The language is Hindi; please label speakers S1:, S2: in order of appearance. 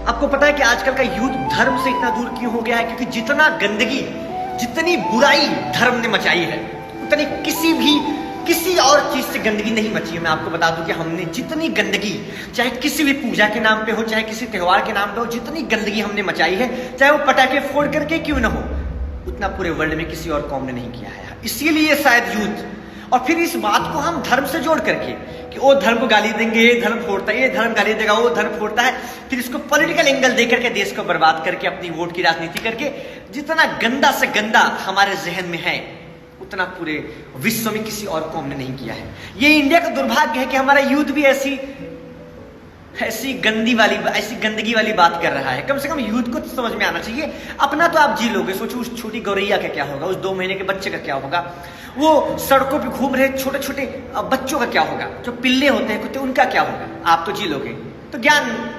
S1: आपको पता है कि आजकल का यूथ धर्म से इतना दूर क्यों हो गया है? क्योंकि जितना गंदगी, जितनी बुराई धर्म ने मचाई है, उतनी किसी और चीज से गंदगी नहीं मची है। मैं आपको बता दूं कि हमने जितनी गंदगी, चाहे किसी भी पूजा के नाम पे हो, चाहे किसी त्योहार के नाम पे हो, जितनी गंदगी हमने मचाई है, चाहे वो पटाखे फोड़ करके क्यों ना हो, उतना पूरे वर्ल्ड में किसी और कौम ने नहीं किया है। इसीलिए शायद यूथ, और फिर इस बात को हम धर्म से जोड़ करके कि वो धर्म को गाली देंगे, ये धर्म फोड़ता है, ये धर्म गाली देगा, वो धर्म फोड़ता है, फिर इसको पॉलिटिकल एंगल दे करके देश को बर्बाद करके अपनी वोट की राजनीति करके, जितना गंदा से गंदा हमारे जहन में है, उतना पूरे विश्व में किसी और कौम ने नहीं किया है। ये इंडिया का दुर्भाग्य है कि हमारा यूथ भी ऐसी गंदगी वाली बात कर रहा है। कम से कम यूथ को तो समझ में आना चाहिए। अपना तो आप जी लोगे, सोचो उस छोटी गौरैया का क्या होगा, उस 2 महीने के बच्चे का क्या होगा, वो सड़कों पे घूम रहे छोटे छोटे बच्चों का क्या होगा, जो पिल्ले होते हैं कुत्ते, उनका क्या होगा। आप तो जी लोगे, तो ज्ञान